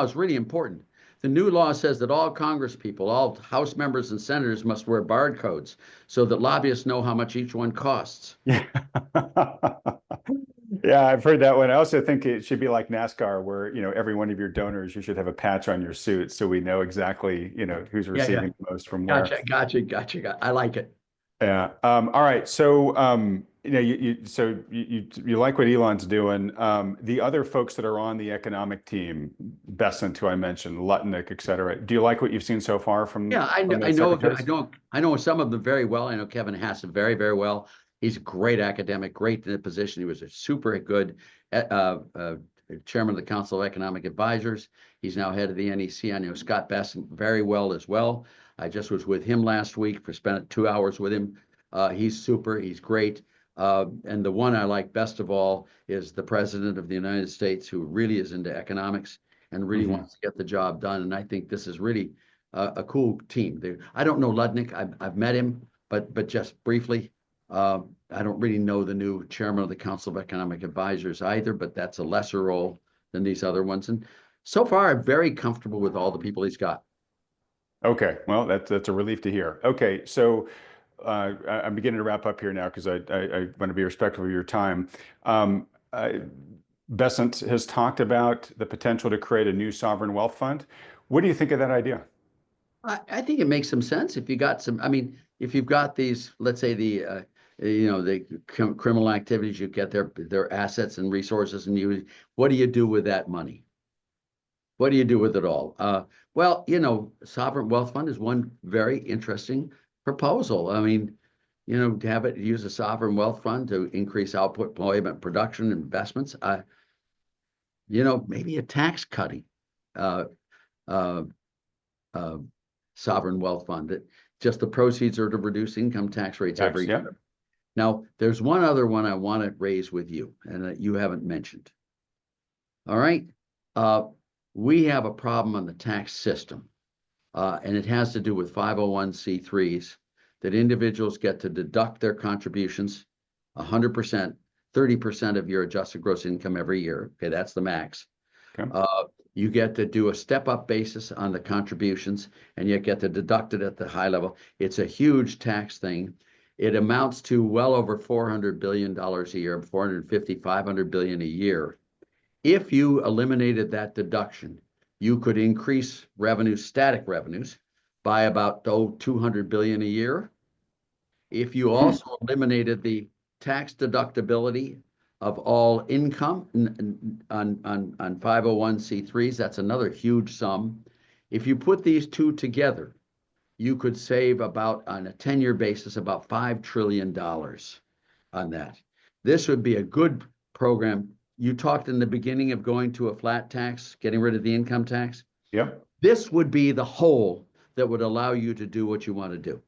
is really important. The new law says that all Congress people, all House members and senators must wear barcodes so that lobbyists know how much each one costs.
Yeah. Yeah, I've heard that one. I also think it should be like NASCAR, where every one of your donors, you should have a patch on your suit so we know exactly who's receiving the most from where.
Gotcha. I like it.
Yeah. All right. So you like what Elon's doing. The other folks that are on the economic team, Bessent, who I mentioned, Lutnick, et cetera. Do you like what you've seen so far from?
Yeah, I know some of them very well. I know Kevin Hassett very, very well. He's a great academic, great in the position. He was a super good chairman of the Council of Economic Advisors. He's now head of the NEC. I know Scott Bessent very well as well. I just was with him last week, spent 2 hours with him. He's super. He's great. And the one I like best of all is the President of the United States, who really is into economics. and really wants to get the job done. And I think this is really a cool team. I don't know Ludnick. I've met him, but just briefly. I don't really know the new chairman of the Council of Economic Advisors either, but that's a lesser role than these other ones. And so far, I'm very comfortable with all the people he's got.
Okay, well, that's a relief to hear. Okay, so I'm beginning to wrap up here now because I want to be respectful of your time. Besant has talked about the potential to create a new sovereign wealth fund. What do you think of that idea?
I think it makes some sense if you got some. I mean, if you've got these, let's say the criminal activities, you get their assets and resources, and what do you do with that money? What do you do with it all? Well, sovereign wealth fund is one very interesting proposal. I mean, to have it use a sovereign wealth fund to increase output, employment, production, investments. Maybe a tax cutting uh, uh, uh, sovereign wealth fund that just the proceeds are to reduce income tax rates every year. Now, there's one other one I want to raise with you, and that you haven't mentioned. All right. We have a problem on the tax system, and it has to do with 501c3s, that individuals get to deduct their contributions 100%, 30% of your adjusted gross income every year. Okay, that's the max.
Okay.
You get to do a step-up basis on the contributions, and you get to deduct it at the high level. It's a huge tax thing. It amounts to well over $400 billion a year, 450, 500 billion a year. If you eliminated that deduction, you could increase revenues, static revenues, by about 200 billion a year. If you also eliminated the tax deductibility of all income on 501c3s, that's another huge sum. If you put these two together, you could save about, on a 10-year basis, about $5 trillion on that. This would be a good program. You talked in the beginning of going to a flat tax, getting rid of the income tax.
Yep.
This would be the hole that would allow you to do what you want to do.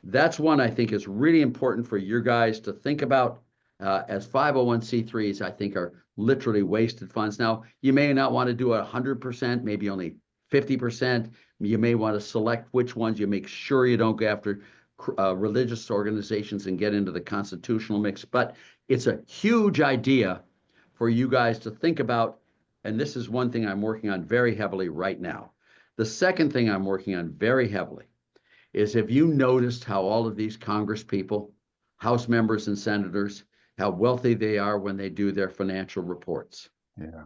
That's one I think is really important for your guys to think about, as 501c3s, I think, are literally wasted funds. Now, you may not want to do 100%, maybe only 50%. You may want to select which ones. You make sure you don't go after religious organizations and get into the constitutional mix. But it's a huge idea for you guys to think about. And this is one thing I'm working on very heavily right now. The second thing I'm working on very heavily is, have you noticed how all of these Congress people, House members and senators, how wealthy they are when they do their financial reports?
Yeah.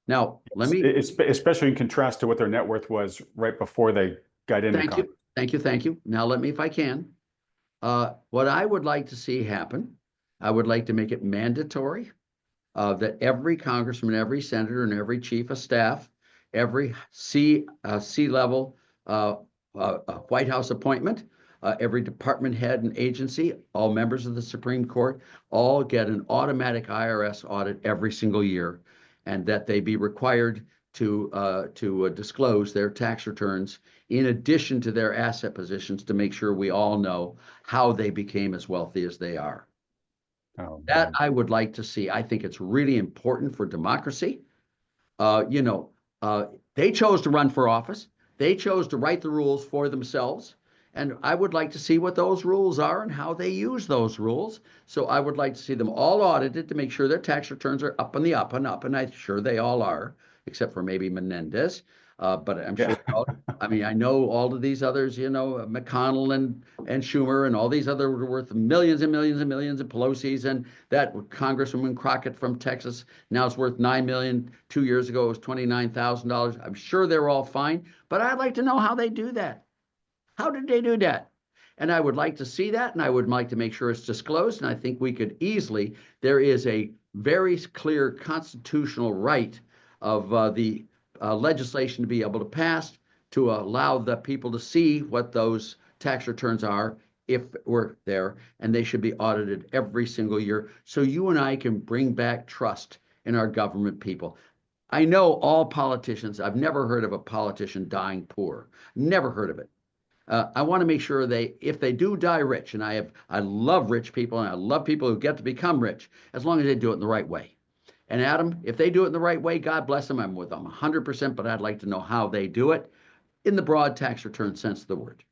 Now,
especially in contrast to what their net worth was right before they got into Congress.
Thank you. Now, let me, if I can, what I would like to see happen, I would like to make it mandatory that every congressman, every senator, and every chief of staff, every C-level White House appointment, every department head and agency, all members of the Supreme Court, all get an automatic IRS audit every single year, and that they be required to disclose their tax returns in addition to their asset positions, to make sure we all know how they became as wealthy as they are. That I would like to see. I think it's really important for democracy. They chose to run for office. They chose to write the rules for themselves. And I would like to see what those rules are and how they use those rules. So I would like to see them all audited to make sure their tax returns are up and the up and up. And I'm sure they all are, except for maybe Menendez. But I'm sure, I mean, I know all of these others, McConnell and Schumer and all these other were worth millions and millions and millions, of Pelosi's, and that Congresswoman Crockett from Texas now is worth $9 million. 2 years ago, it was $29,000. I'm sure they're all fine, but I'd like to know how they do that. How did they do that? And I would like to see that, and I would like to make sure it's disclosed. And I think we could easily, there is a very clear constitutional right of the legislation to be able to pass to allow the people to see what those tax returns are if we're there, and they should be audited every single year, so you and I can bring back trust in our government people. I know all politicians, I've never heard of a politician dying poor, never heard of it. I want to make sure if they do die rich, and I love rich people, and I love people who get to become rich, as long as they do it in the right way. And Adam, if they do it in the right way, God bless them. I'm with them 100%, but I'd like to know how they do it in the broad tax return sense of the word.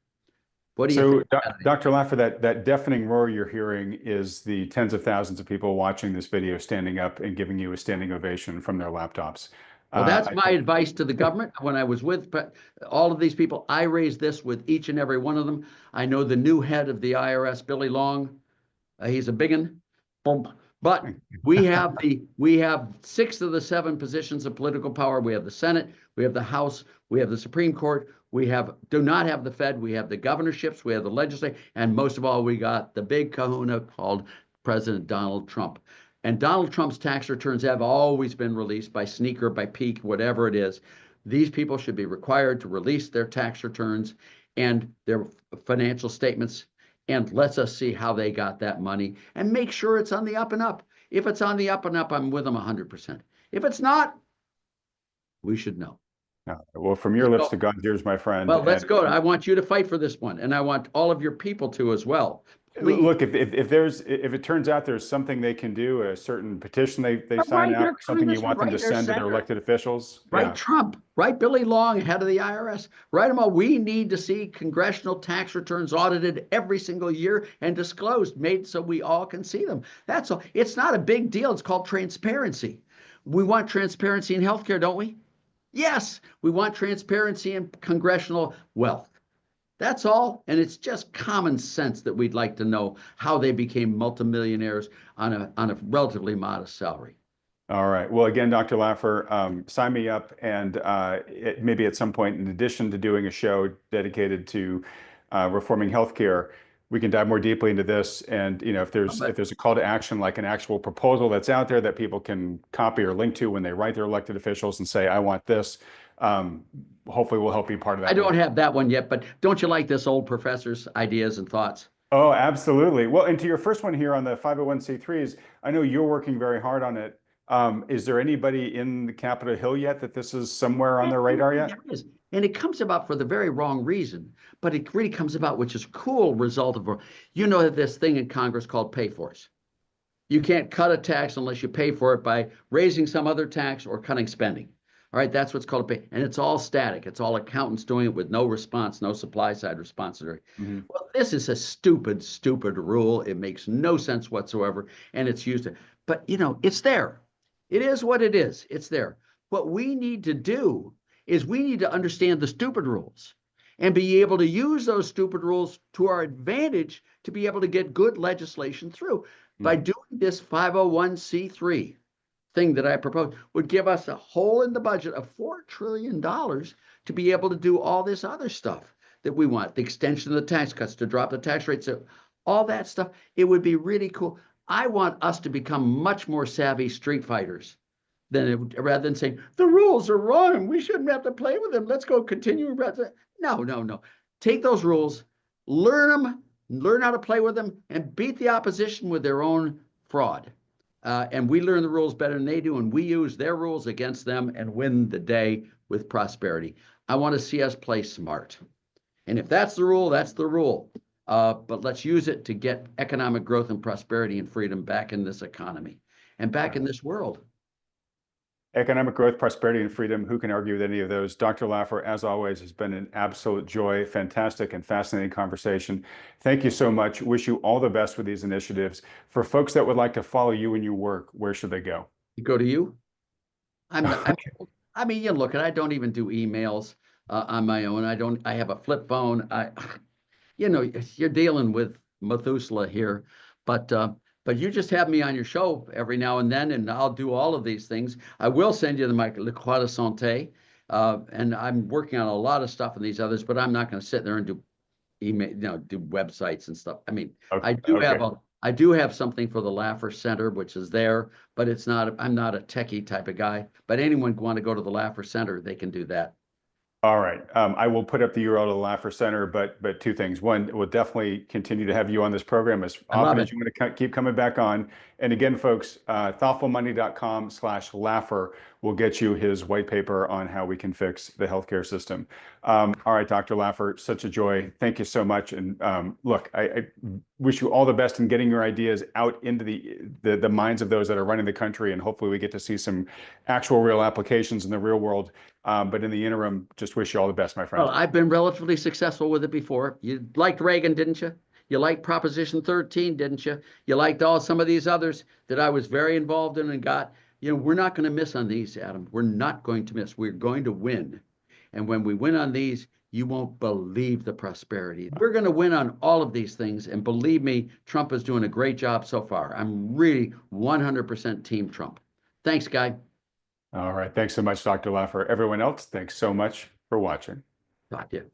What do you
So,
think?
Dr. Laffer, that deafening roar you're hearing is the tens of thousands of people watching this video standing up and giving you a standing ovation from their laptops.
Well, that's
I
my advice to the government. When I was with all of these people, I raised this with each and every one of them. I know the new head of the IRS, Billy Long. He's a big one. But we have 6 of the 7 positions of political power. We have the Senate, we have the House, we have the Supreme Court, do not have the Fed, we have the governorships, we have the legislature, and most of all, we got the big kahuna called President Donald Trump. And Donald Trump's tax returns have always been released by sneaker, by peek, whatever it is. These people should be required to release their tax returns and their financial statements, and lets us see how they got that money and make sure it's on the up and up. If it's on the up and up, I'm with them 100%. If it's not, we should know.
Well, from your lips to God's ears, my friend.
Well, let's go. I want you to fight for this one, and I want all of your people to as well. Please.
Look, if it turns out there's something they can do, a certain petition they sign out, something you want them to send to their elected officials.
Right, Trump, right, Billy Long, head of the IRS, write them all. We need to see congressional tax returns audited every single year and disclosed, made so we all can see them. That's all. It's not a big deal. It's called transparency. We want transparency in healthcare, don't we? Yes, we want transparency in congressional wealth. That's all, and it's just common sense that we'd like to know how they became multimillionaires on a relatively modest salary.
All right. Well, again, Dr. Laffer, sign me up, and maybe at some point, in addition to doing a show dedicated to reforming healthcare, we can dive more deeply into this. And if there's a call to action, like an actual proposal that's out there that people can copy or link to when they write their elected officials and say, I want this. Hopefully we'll help be part of that.
I don't have that one yet, but don't you like this old professor's ideas and thoughts?
Oh, absolutely. Well, and to your first one here on the 501c3s, I know you're working very hard on it. Is there anybody in the Capitol Hill yet that this is somewhere on their radar yet?
There is. And it comes about for the very wrong reason, but it really comes about, which is a cool result of, this thing in Congress called pay-fors. You can't cut a tax unless you pay for it by raising some other tax or cutting spending. All right, that's what's called a pay. And it's all static. It's all accountants doing it with no response, no supply side responsibility. Mm-hmm. Well, this is a stupid rule. It makes no sense whatsoever. And it's used to, but it's there. It is what it is. It's there. What we need to do is we need to understand the stupid rules and be able to use those stupid rules to our advantage to be able to get good legislation through. Mm-hmm. By doing this 501c3 thing that I proposed would give us a hole in the budget of $4 trillion to be able to do all this other stuff that we want, the extension of the tax cuts, to drop the tax rates, so all that stuff. It would be really cool. I want us to become much more savvy street fighters rather than saying, the rules are wrong, we shouldn't have to play with them, let's go continue. No. Take those rules, learn them, learn how to play with them, and beat the opposition with their own fraud. And we learn the rules better than they do, and we use their rules against them and win the day with prosperity. I want to see us play smart. And if that's the rule, that's the rule. But let's use it to get economic growth and prosperity and freedom back in this economy and back in this world.
Economic growth, prosperity, and freedom. Who can argue with any of those? Dr. Laffer, as always, has been an absolute joy. Fantastic and fascinating conversation. Thank you so much. Wish you all the best with these initiatives. For folks that would like to follow you and your work, where should they go?
You go to you. I don't even do emails on my own. I have a flip phone. You're dealing with Methuselah here, but you just have me on your show every now and then, and I'll do all of these things. I will send you my Le Croix de Santé, and I'm working on a lot of stuff in these others, but I'm not going to sit there and do email, do websites and stuff. I mean, okay. I do have something for the Laffer Center, which is there, but I'm not a techie type of guy. But anyone want to go to the Laffer Center, they can do that.
All right. I will put up the URL to the Laffer Center, but 2 things. One, we'll definitely continue to have you on this program as often as you want to keep coming back on. And again, folks, thoughtfulmoney.com/Laffer we'll get you his white paper on how we can fix the healthcare system. All right, Dr. Laffer, such a joy. Thank you so much. And look, I wish you all the best in getting your ideas out into the minds of those that are running the country, and hopefully we get to see some actual real applications in the real world. But in the interim, just wish you all the best, my friend.
Well, I've been relatively successful with it before. You liked Reagan, didn't you? You liked Proposition 13, didn't you? You liked some of these others that I was very involved in and got. We're not going to miss on these, Adam. We're not going to miss. We're going to win. And when we win on these, you won't believe the prosperity. We're going to win on all of these things. And believe me, Trump is doing a great job so far. I'm really 100% Team Trump. Thanks, Guy.
All right. Thanks so much, Dr. Laffer. Everyone else, thanks so much for watching.
Talk to you.